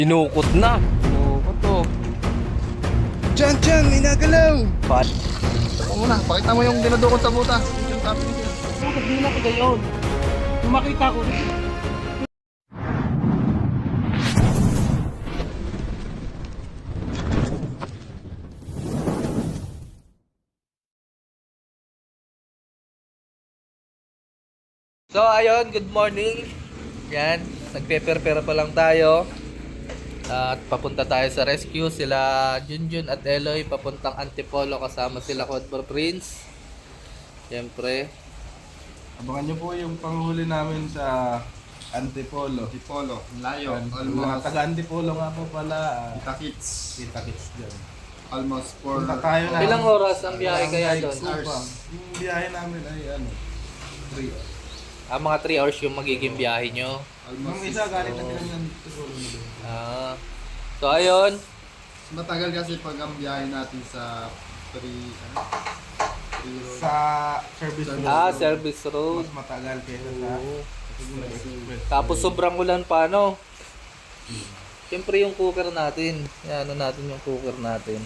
Dinukot na. Dinukot to. Diyan, may nagalaw. Ito muna, pakita mo yung dinudukot sa butas. Yung topic niya. Bakit di na ko gayon? Nung makita ko, So ayun, good morning. Yan, nagpe-prepare pa lang tayo. At papunta tayo sa rescue. Sila Junjun at Eloy papuntang Antipolo kasama sila Quadro Prince. Siyempre. Abangan nyo po yung panghuli namin sa Antipolo. Antipolo, layo, Mga almost taga-Antipolo nga po pala. Kita-kits. Kita-kits dyan. Almost 4 Punta tayo na. Ilang oras ang biyahe kaya doon? Yung biyahe namin ay 3 hours. Mga 3 hours yung magiging biyahe nyo. Almost Yung isa galing na din ng siguro nila. So ayun. matagal kasi pag ang biyahe natin sa 3 road. Sa service road. Service road. Mas matagal kaysa sa express. Tapos sobrang ulan pa, no? Siyempre yung cooker natin. Yan, ano natin yung cooker natin.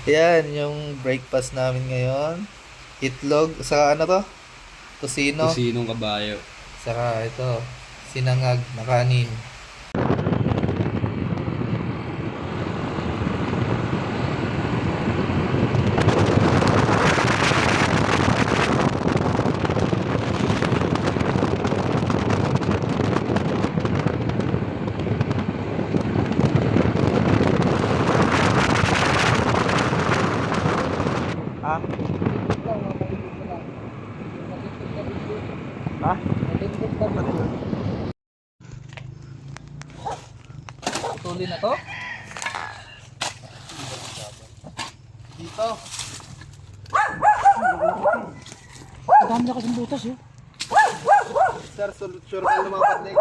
Yan, yung breakfast namin ngayon. Itlog, sa ano to? Tosino. Tosinong kabayo. Saka ito, sinangag na kanin. Tuloy na to? Dito. Ang dami na kasing butas eh. Sir, sure ka lumapad leg.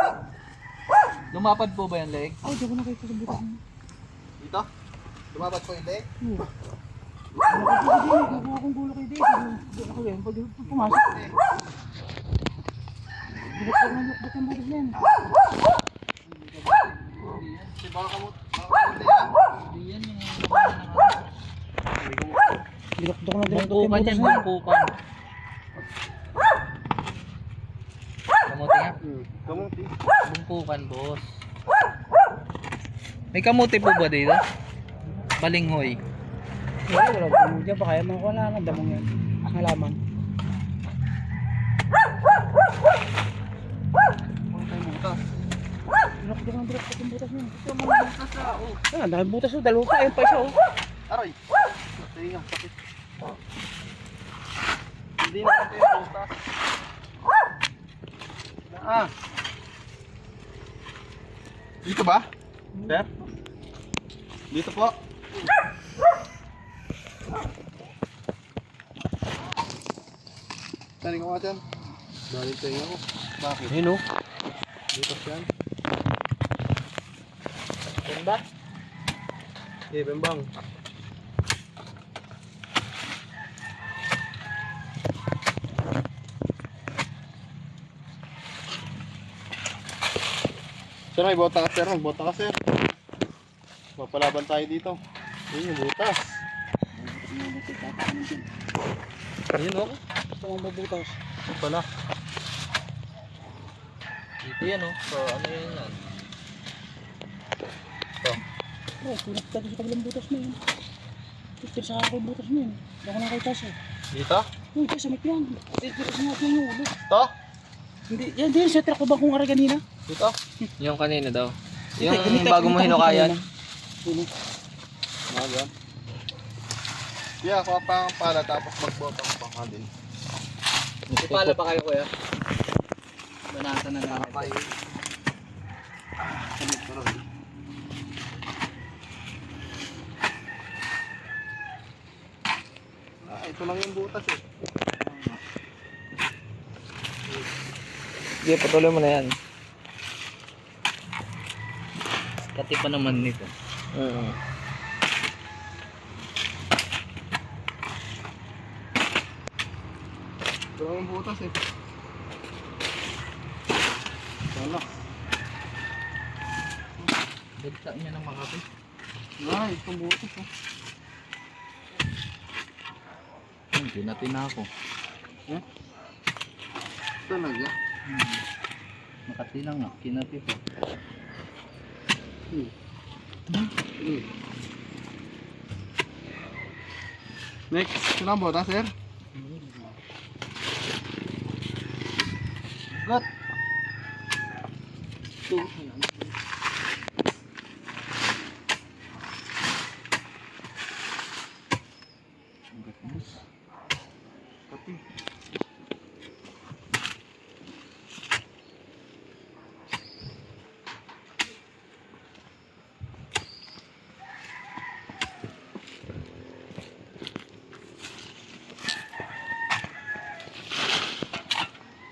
Lumapad po ba yung leg? Ay, di ko nakita sa butas mo. Dito? Lumapad po yung leg? Gagawa akong gulo kay Dave. Ako yan, pag pumasok. Bukod ng butas na yan. Si baka mo. Dinakdo ko na dinakdo ko yung Bungkukan butas yan, na yan. bungkukan. Kamuti nga. Kamuti. Bungkukan, boss. May kamuti po ba dito? Balinghoy. Wala, wala. Damo dyan, baka yan wala nga damong yan. Ang halaman. Dinakdo ko na dinakdo ko yung butas na yan. Ah, ang daming butas oh. Dalawa pa, ayun pa isa oh. Aray. Tinga, sakit. Hindi na natin yung butas. Dito ba? Sir? Dito po. Tani ko nga dyan. Balik tayo ako. Bakit? Ayun oh. Dito yan. Yan ba? Okay, bembang. Sir, may bota ka sir. Magbota ka sir. Mapalaban tayo dito. Ayun yung butas. Ayun o. Ito ang mabutas. Ito pala. Dito yan o. So ano yun yan? Oh, tulad ka doon sa kabilang butas na yun. Ito sa ako yung butas na yun. Hindi ako nakita siya. Dito? Uy, ito sa mikyan. Ito sa natin yung ulo. Ito? Hindi, yan din. Sa truck ko ba kung ara kanina? Dito? Yung kanina daw. Ito, Yung ganito, bago mo ganito, hinukayan. Ulo. Maga. Yeah, kuha pa ang pala tapos magbota ko pa din. Ipala pa kayo kuya? Banasa na lang. Kapay. Ito lang yung butas eh. Sige, patuloy mo na yan. Kati pa naman nito. Ito lang yung butas eh. Wala. Dagta niya ng makapit. Ay, itong butas oh. Hindi natin na ako. Talaga. Makati lang nga, kinapit ko. Next, ito na butas sir. Got!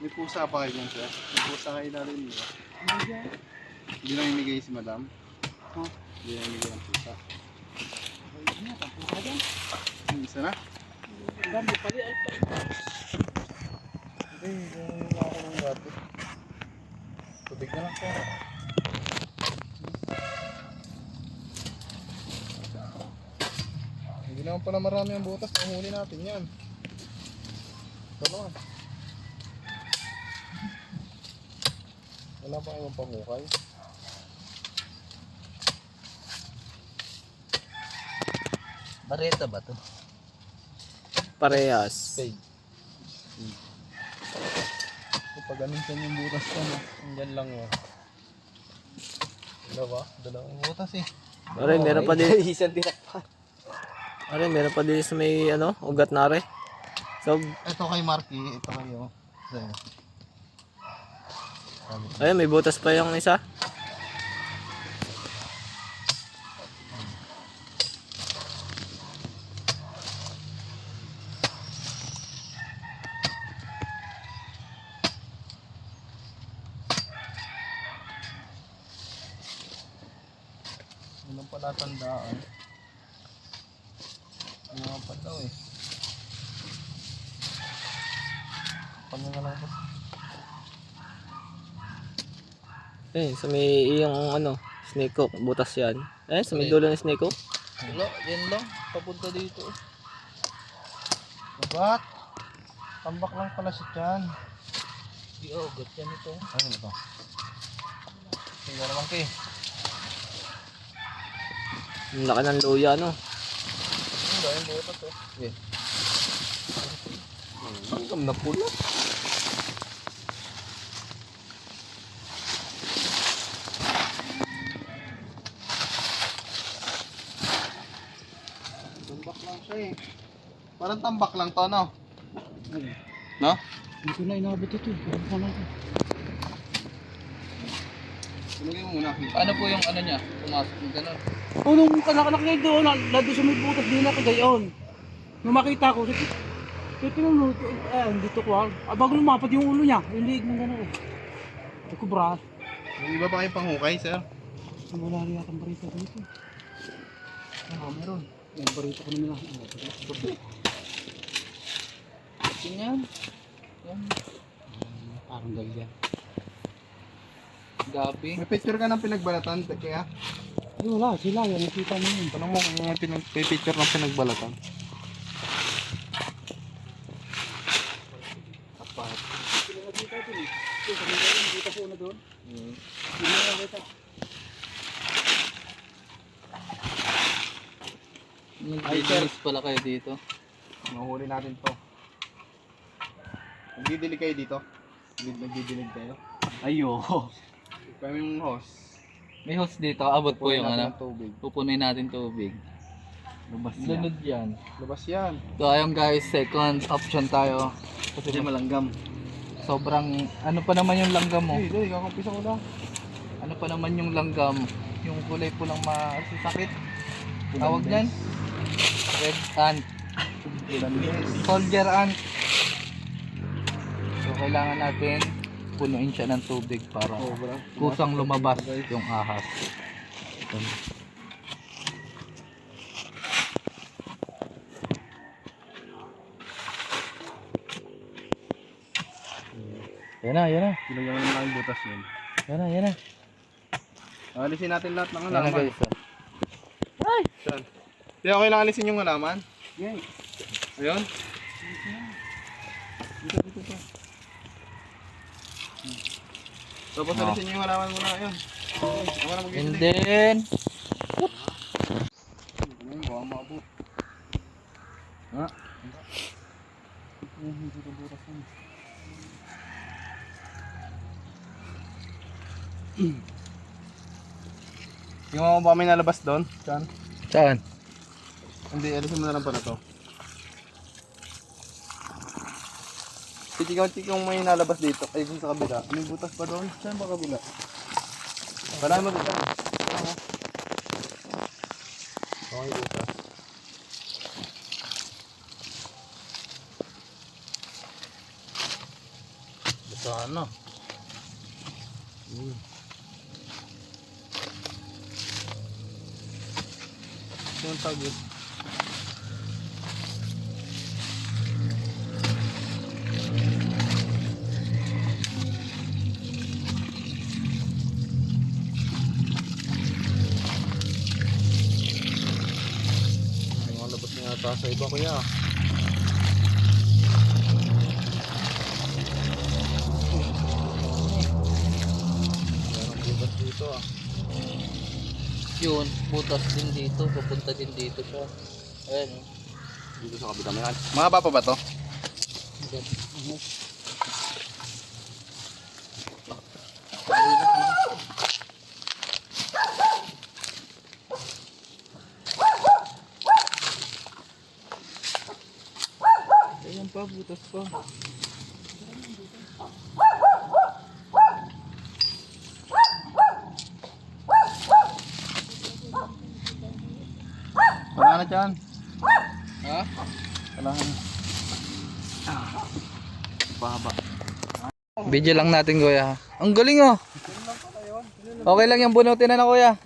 May pusa pa kayo dyan sir. May pusa kayo na rin nyo. Hindi lang imigay si madam. Hindi lang imigay ang pusa. Isa na? Dami pali ay. Hindi, hindi ako ng gato. Tubig na lang sir. Hindi naman pala marami ang butas. Panghuli natin yan. Ito naman. Wala pa kayong panghukay. Bareta ba to? Parehas. Spade. Kapag ganun siya yung butas ko, no? Hanggang lang yun. Dalawa? Dalawang butas eh. Are, meron pa din. Isang tinakpan. Are, meron pa din sa may ano, ugat na are. So, Ito kay Marky, ito kayo. Sa'yo. ayun, may butas pa yung isa. Walang pala tandaan. Ano nga pa daw eh. Paano na lang ito? Ayun, sa may yung ano, snake hook, butas yan. Eh, sa may dulo ng snake hook. Wala, yan lang. Papunta dito. Babat! Tambak lang pala siya dyan. Di got yan ito. Ano ito? Tingnan naman kayo. Ang laki ng luya, no? Ano ba yung butas oh? Okay. Hanggang na pula. Tambak lang siya eh. Parang tambak lang to, no? No? Hindi ko na inabot ito eh. Ano pa lang ito? Tulungin mo muna. Ano po yung ano niya? Pumasok yung gano'n. O nung kanak niya doon, nado sa may butas din ako gayon. Nung makita ko, sabi, tingnan mo, dito ko bago lumapad yung ulo niya, yung liig ng gano'n. Ito ko bra. May iba pa kayong panghukay, sir? Wala rin yata ang barita dito. Oo, meron. Yung barita ko naman lang. Tingnan. Yan. Parang ganyan. Gabi. May picture ka ng pinagbalatan, kaya? Ay wala, sila yan, nakita mo yun. Tanong mo kung may picture ng pinagbalatan. Apat. Sila nakita dun eh. Ito, sa mga nakita ko na doon. Sila nakita. Nag-release pala kayo dito. Mahuli natin to. Nagdidilig kayo dito? Nagdidilig kayo? Ayo. Kami yung host. May hose dito. Abot po Pupunin yung natin ano. ng tubig. Pupunin natin tubig. Lubas yan. Lunod yan. Lubas yan. So ayun guys, second option tayo. Kasi Hindi malanggam. sobrang, ano pa naman yung langgam mo? Hindi, kakampisa ko lang. Ano pa naman yung langgam? Yung kulay pulang masasakit. Tawag dyan? Red ant. Soldier ant. So kailangan natin punuin siya ng tubig para kusang lumabas yung ahas. Ito. Yan na, yan na. Pinagyan mo naman ang butas yun. Yan na, yan na. Alisin natin lahat ng Yan na halaman. guys. Saan? Hindi okay lang alisin yung halaman. Yan. Ayun. Tapos alisin niyo yung halaman muna. Ayun. Ako na And mag-iintay. then, Ayun, baka maabot. Ha? Yung mga ba may nalabas doon? Saan? saan? Hindi, alisin mo na lang pala to. Titigaw-tigaw may nalabas dito. Ay, dun sa kabila. May butas pa doon. Saan ba kabila? Wala mo dito. Okay, butas. Sana. Yung tagit. May mga labas na yata sa iba kuya. Yan ang butas dito ah. Yun, butas din dito. Papunta din dito siya. Ayan. Dito sa kabila may mahaba pa ba to? Ayan pa, butas pa. Wala na dyan. Ha? Wala na. Pahaba. Video lang natin kuya. Ang galing oh. Okay lang yung bunutin na kuya.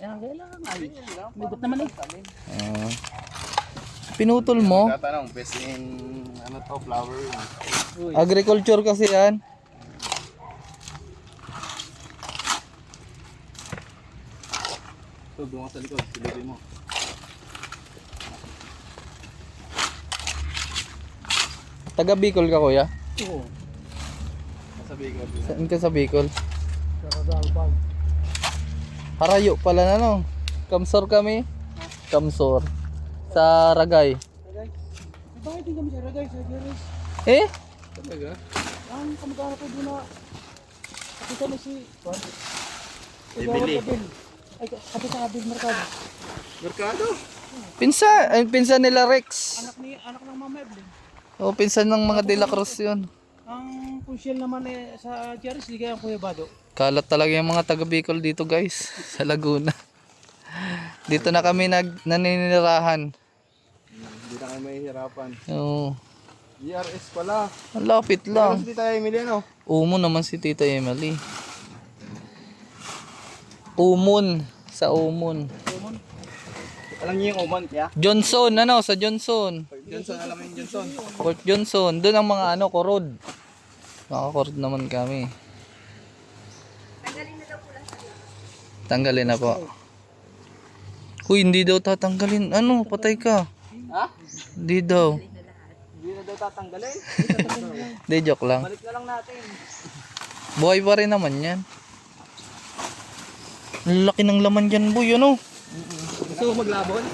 Bigot naman eh. Pinutol mo. Tatanong, best in ano to, flower. Agriculture kasi yan. Ito, doon ka sa likod, silipin mo. Taga Bicol ka kuya? Oo. Masabi ko. Saan ka sa Bicol? Kakagalpag. Harayo pala na no. Kamsor kami. Kamsor. Sa Ragay. Bakit din kami sa Ragay, sa Geres? Eh? Talaga? Ang kamag-anak ko doon na kapita na si Juan. Bibili. Ay, kapita sa Abil Mercado. Merkado? Pinsan nila Rex. Anak ng Mama Evelyn. O, pinsan ng mga De La Cruz yun. Ang kunsyel naman eh, sa Geres, ligay ang Kuya Bado. Kalat talaga yung mga taga Bicol dito guys. Sa Laguna. Dito na kami naninirahan. Hindi na kayo mahihirapan. Oo. GRS pala. Ang lapit lang. Hindi tayo Emiliano. Umo naman si Tita Emily. Umon. Sa Umon. Alam niyo yung Oman, kaya? Johnson, ano? Sa Johnson. Johnson, alam mo yung Johnson. Fort Johnson. Doon ang mga ano, korod. Nakakorod naman kami. Tanggalin na po. Huy, hindi daw tatanggalin. Ano? Patay ka. Ha? Hindi daw. Hindi na daw tatanggalin. Hindi, joke lang. Balik na lang natin. Buhay pa rin naman yan. Ang laki ng laman dyan, boy. Ano? Gusto mo maglabon?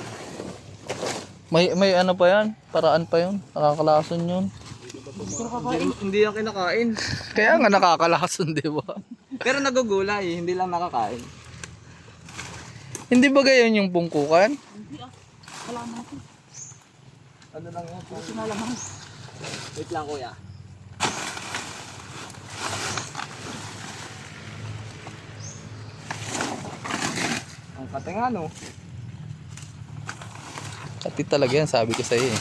May ano pa yan? Paraan pa yun? Nakakalason yun. Hindi yan kinakain. Kaya nga nakakalason, di ba? Pero nagugulay, hindi lang nakakain. Hindi ba gayon yung pungkukan? Kalaman ako. Ano lang yan? Sinalaman. Wait lang kuya. Ang katinga no? Kati talaga yan, sabi ko sa'yo eh.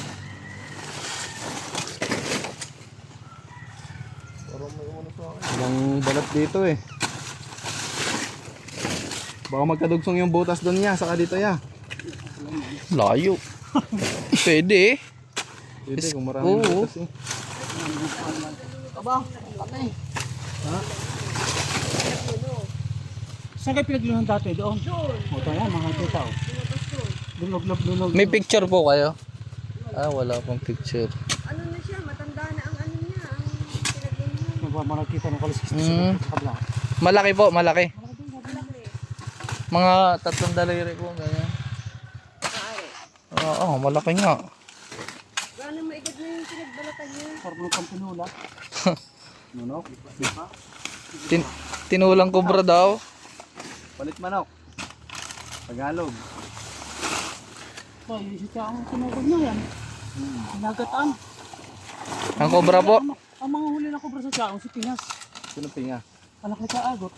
Ibang balat dito eh. Baka magkadugsong yung butas doon niya, saka dito ya. Layo. Pwede eh. Dito kung maraming Oo. butas eh. Aba, patay. Saan kayo pinaglunan dati? Doon? Doon. O tayo, mga kita o. Lunog. May picture po kayo? Ah, wala pong picture. Ano na siya, matanda na ang ano niya, ang pinaglunan. Mga kita ng kalis sa kabila. Malaki po, malaki. Malaki. Mga 3 daliri po, ganyan. Maaari. Oo, malaki nga. Gano'ng maigad na yung pinagbalatan niya. Parang ng pinula. Manok. Tinulang kubra daw. Palit manok. Tagalog. So, yung siya ang tinukod niya yan. Nagataan. Ang kubra po. Ang mga huli na kubra sa tiyaong si Pinas. Sino pinga? Anak na kaagot.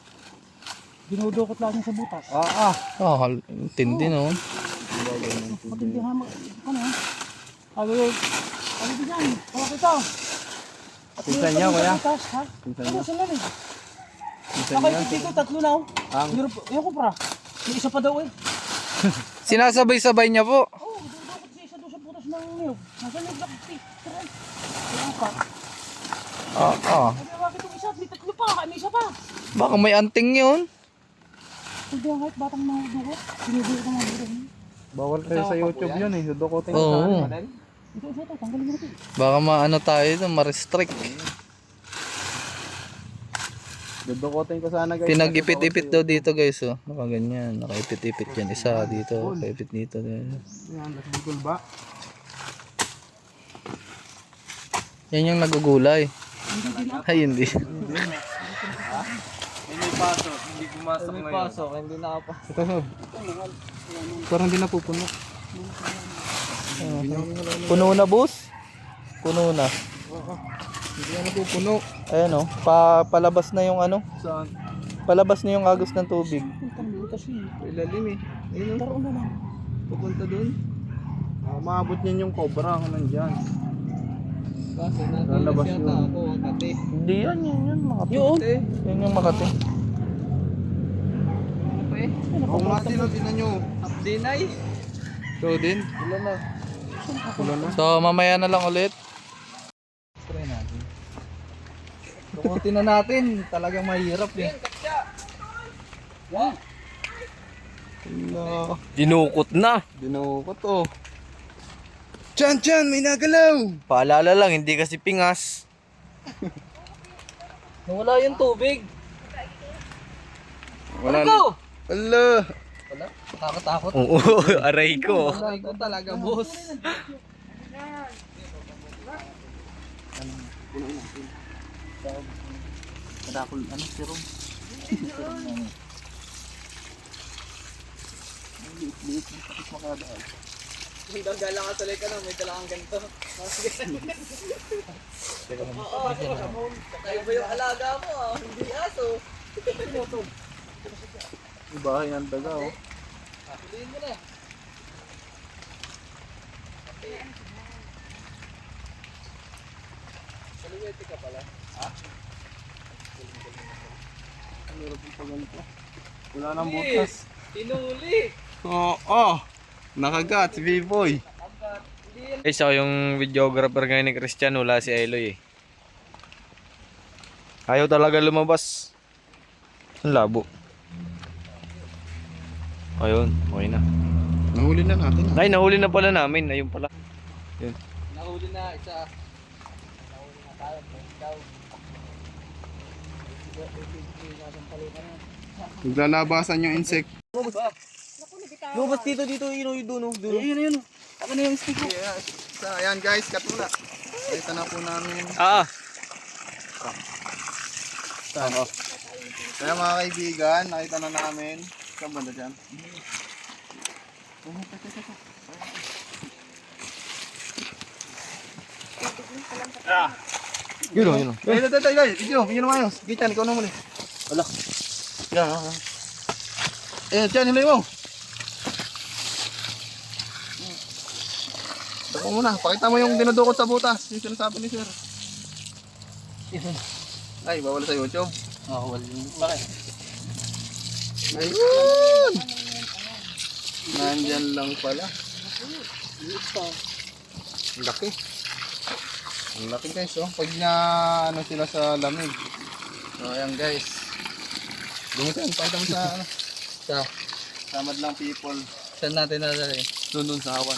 Dinudukot lang niya sa butas. Oh, tindi no. Matindihan mo. Ano yan? Sabi din yan. Kawak ito. Pinsan niya, kuya? Butas, ha? Pinsan Ano niya? sila rin? Pinsan Ako niya? yung ko, 3 na oh. Yung kubra. Yung isa pa daw eh. Sinasabay-sabay niya po. Oo, dinudukot siya isa doon sa butas ng niyog. Nasa niyog na kasi. Kaya pa. Sabi bakit yung isa? May 3 pa. May isa pa. Baka may anting yun. Hindi ang kahit batang nahudukot. Dinudukot ng mga butas niya. Bawal kayo sa YouTube yun eh. Dudukotin ko Oo. Ito, tanggalin mo natin. Baka maano tayo dun, ma-restrict. Dudukotin ko sana guys. Pinag-ipit-ipit daw dito guys, oh. Nakaganyan, nakaipit-ipit yan. Isa dito, nakaipit dito. Yan, nasbugol ba? Yan yung nagugulay. Ay, hindi. May pasok, hindi pumasok May ngayon. pasok, hindi nakapasok. Ito Sob. Parang di napupuno. Puno na, boss? Puno na. Hindi na napupuno. Ayan, oh. Palabas na yung ano. Saan? Palabas na yung agos ng tubig. Ang butas niya. Ilalim eh. Ayun Taroon na lang. pupunta dun. Maabot niyan yung cobra kung nandyan. Kasi Lalabas yata yun. ako, kati. Hindi yan, yun, Makati. Yun. Yan yung Makati. Kung natin o tinan nyo. Dinay. Ikaw din? Wala na. Wala na. So, mamaya na lang ulit. Try natin. Dukutin na natin. Talagang mahirap eh. Wala. Dinukot na. Dinukot oh. Chan, may nagalaw! Paalala lang, hindi kasi pingas. Nawala yung tubig. Wala na. Wala. Wala. Nakakatakot. Oo, aray ko. Aray ko talaga, boss. Kadakol, ano, serum? Gala ka tuloy ka na, may dala kang ganito. Tayo ba yung alaga mo? Hindi aso. Yung bahay ng daga oh. Piliin mo na. Saluwete ka pala. Wala nang butas. Tinuli. Oo. Nakagat si B-Boy. Guys, ako yung videographer ngayon ni Christian, wala si Eloy eh. Ayaw talaga lumabas. Ang labo. Ayun, okay na. Nahuli na natin. Ay, nahuli na pala namin. Ayun pala. Nahuli na isa. Naglalabasan yung insect. Lumabas dito, yun, duno. Ayun. Ako na yung stick ko. Ayan guys, cut muna. Kita na po namin. Kaya mga kaibigan, nakita na namin. Saan banda dyan? Yun o. Guys, yun o ayos. Gichan, ikaw na muli. Wala. Yan. Chan, hilay mo. Tako muna, pakita mo yung dinudukot sa butas. Yung sinasabi ni sir. Ay, bawal sa YouTube. Oh, wala. Bakit? Ayun! Nandyan lang pala. Ang laki. Ang laki guys, oh. Pag na ano sila sa lamig. So, ayan guys. Gumutin, pakita mo sa ano. Sa, Samad lang people. saan natin nadali? Doon sa awan.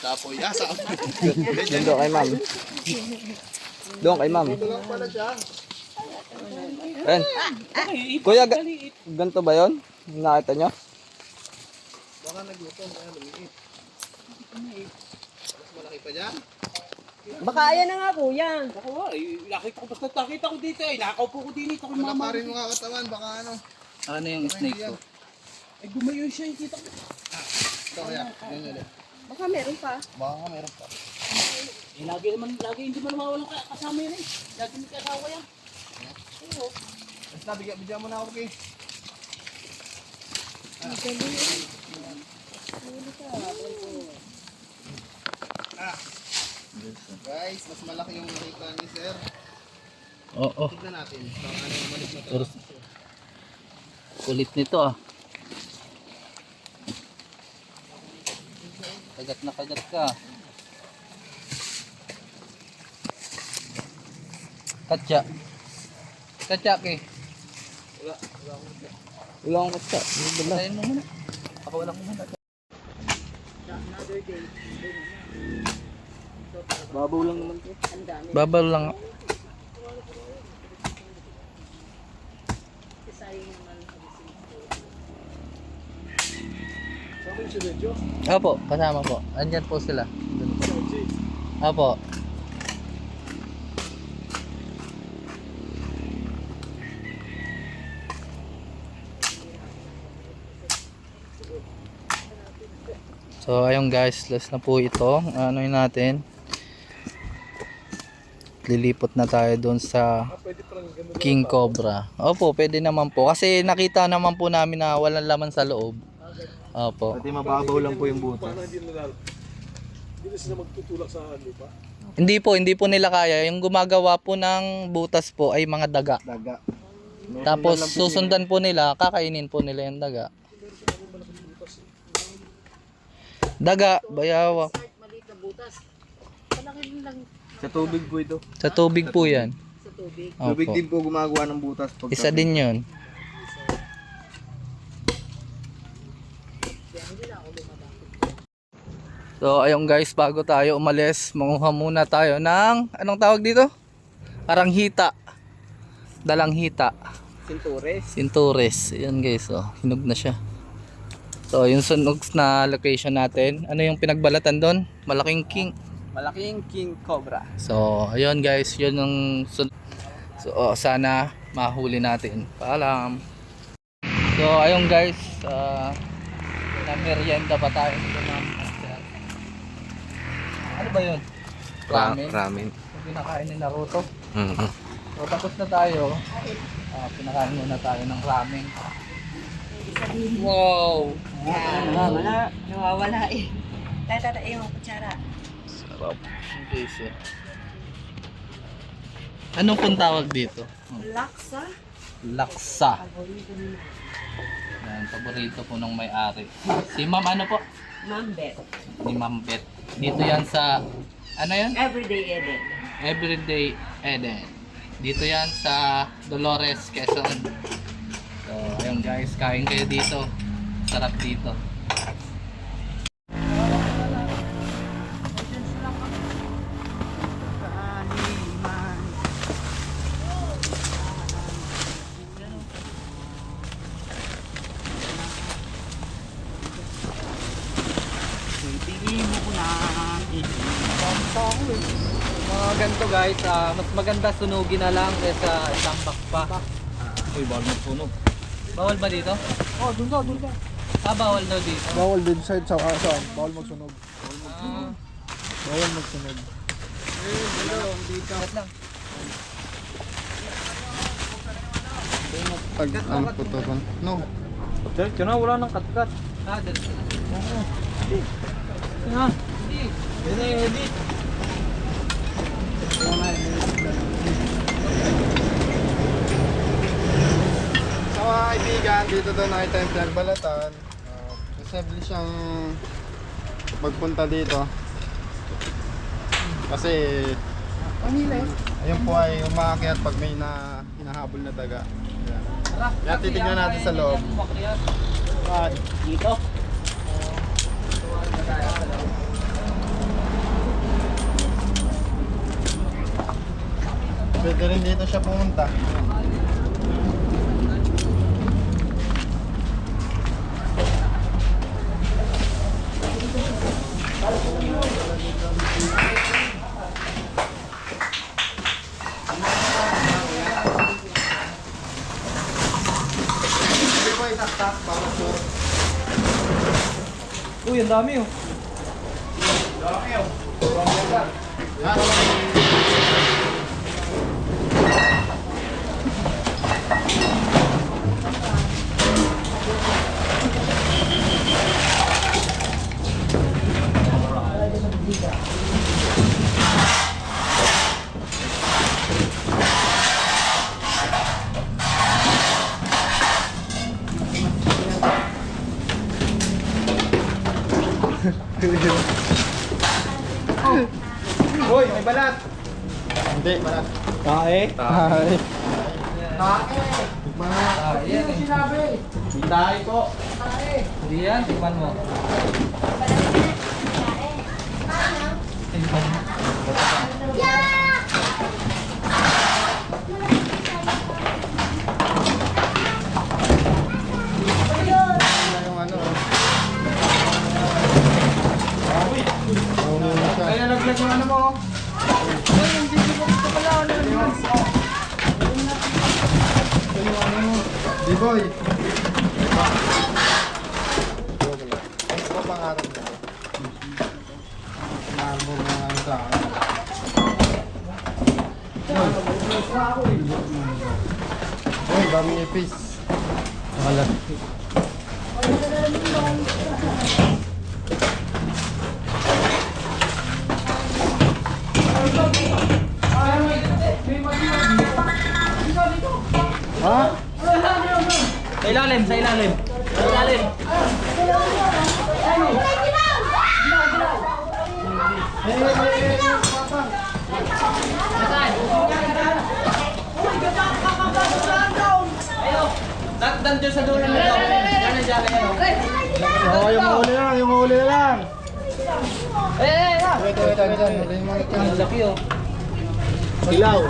Tapoy. Sa awan. Doon kay ma'am. Doon kay ma'am. Ito lang pala siya. Ren, kuya, ganito ba yun? Nakita nyo? Baka nagluto. Kaya lumiit. Mas malaki pa dyan. Baka ayan na nga kuya. Ako nga, nakita ko dito eh. Nakaupo ko din ito kay Wala mama. pa rin mga katawan. Baka ano. Ano yung snake ko? Ay, gumayon siya, kita ko. Ito kaya. Yan ulit. Baka meron pa. Baka meron pa. Eh, lagi hindi man mawawalan kasama yan eh. Lagi may kasawa yan. Basta bigyan mo na ako, okay? Guys, mas malaki yung nakita ni sir. Oo. Tignan natin. Baka ano yung malis na to. Kulit nito ah. Kagat na kagat ka. Katya. Katya ke. Wala akong katsa. Patayin mo muna. Ako wala ko muna. Babaw lang naman to. Babal lang. Opo, kasama po. Andyan po sila. Dun po. Opo. So ayun guys, last na po ito. Ano yun natin? Lilipot na tayo doon sa King Cobra. Opo, pwede naman po. Kasi nakita naman po namin na walang laman sa loob. Opo. Pati mababaw lang po yung butas. Hindi po nila kaya. Yung gumagawa po ng butas po ay mga daga. Daga. Tapos susundan po nila, kakainin po nila yung daga. Daga, bayawa. Maliit na butas. Malaki lang Sa tubig po ito. Sa tubig po yan. sa tubig. Tubig Opo. din po gumagawa ng butas. Pag Isa din yun. So ayun guys, bago tayo umalis, manguha muna tayo ng, anong tawag dito? Parang hita. Dalang hita. Sintures. Sintures. Ayan guys, oh, hinog na siya. So yung sunog na location natin, ano yung pinagbalatan doon? Malaking king. Malaking King Cobra. So ayun guys, yun ang so sana mahuli natin. Paalam. So ayun guys, na-merienda pa tayo dito ng ano ba yun? Ramen. Ramen. Yung pinakain ni Naruto. Mm-hmm. So tapos na tayo. Pinakain muna tayo ng ramen. Wow! Nawawala eh. Tata, yung kutsara. Sarap. Okay, so. Anong pong tawag dito? Laksa. Laksa. Yan, paborito po ng may-ari. Si Ma'am ano po? Mambet. Ni Ma'am Bet. Dito yan sa, ano yan? Everyday Eden. Everyday Eden. Dito yan sa Dolores, Quezon. So, ayun guys, kain kayo dito. Sarap dito. Mga ganito guys, mas maganda sunugin na lang kaysa itambak pa. Uy, bawal magsunog. Bawal ba dito? Oh, doon ka. Bawal daw dito. Bawal din saan? Bawal magsunog. Ah, Bawal magsunog. wait lang. Pag ano po to ron? No. Diyan na, wala nang katkat. Dito na. Ha? Hindi. Yan na yung edit. Sa mga kaibigan, dito daw nakita yung pinagbalatan. Posible siyang magpunta dito. Kasi ayun po ay umaakyat pag may hinahabol na daga. Ayan. Kaya titignan natin sa loob. Dito. Pwede rin dito siya pumunta. Hindi po itaktak para sure. Uy, ang dami oh. Hoy, may balat! Hindi, balat. Tae. Tae. Tae po. Hindi yan, tikman mo. Yung ano. Kaya naglag yung ano mo. D-boy. Ano ba pangarap mo? Marbo mo nga sa akin. Uy, dami ipis. Nakalag. Ha? Sa ilalim, sa ilalim. Sa ilalim. Nandun sa dulo nito. Yan ang jacket yan. Oo, yung huli na lang, yung huli na lang. Eh! Ito, huli mo ito. Ang laki oh. Ilaw.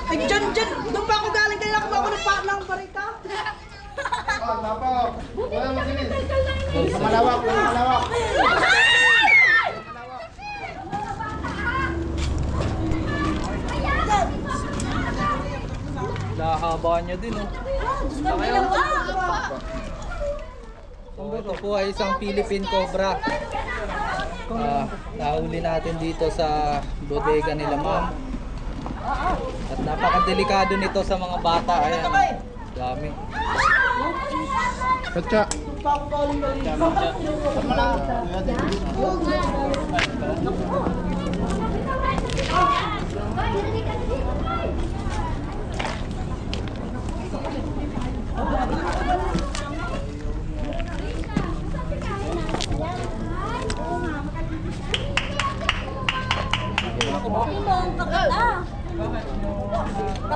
Ay, dyan! Doon pa ako galing. Kaya ako ng barita. Wala mo sinis. Malawak, malawak. Nakahaba niya din oh. Ito po ay isang Philippine Cobra. Nahuli natin dito sa bodega nila ma'am. At napakadelikado nito sa mga bata. Ayan. Dami. Katsa.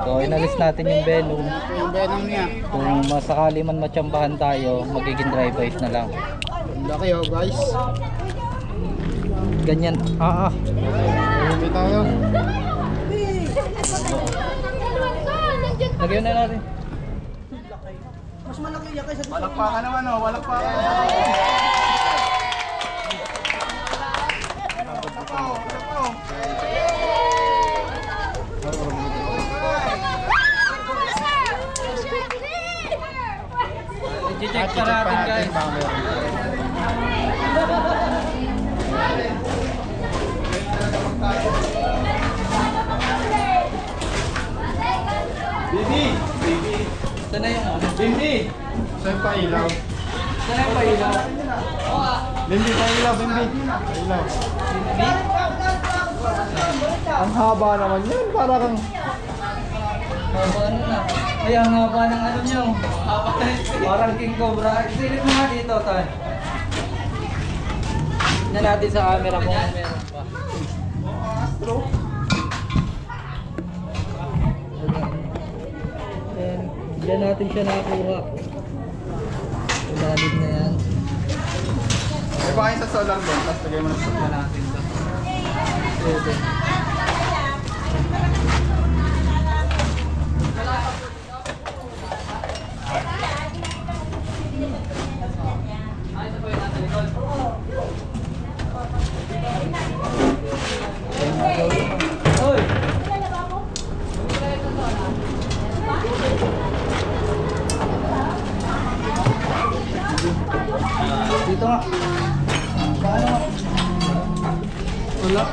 So inalis natin yung venom. Yung venom niya. Kung masakali man matsambahan tayo, magiging dry ice na lang. Ang laki oh guys. Ganyan. Hindi tayo. Lagyan na natin. Mas malaki yan kaysa dito. Walakpakan naman oh, walakpakan. I-check pa natin guys. Bibi! Ito na yung ano. Bindi! Saan pa ilaw? Saan yung pailaw? Bimbi, pailaw, bimbi. Pailaw. Ang haba naman yan, para kang... Haba ano na. Ay, ang haba ng ano nyo. Parang King Cobra. Silip mo nga dito, Tan. Tignan natin sa camera kung meron pa. Then, diyan natin siya nakuha. Ilalim na yan. May pakain sa solar doon, tapos lagay mo na sa solar. Natin to. Pwede. Hoy! Dito nga. Paano nga? Wala.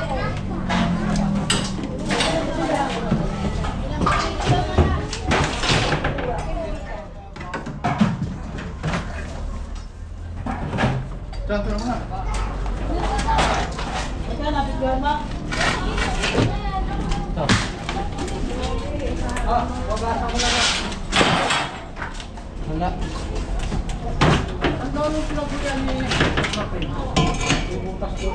Transfer mo na. Ito. Ah, wabasan ko na ba? Wala. Ang dami sila po yan eh. Bukas ko.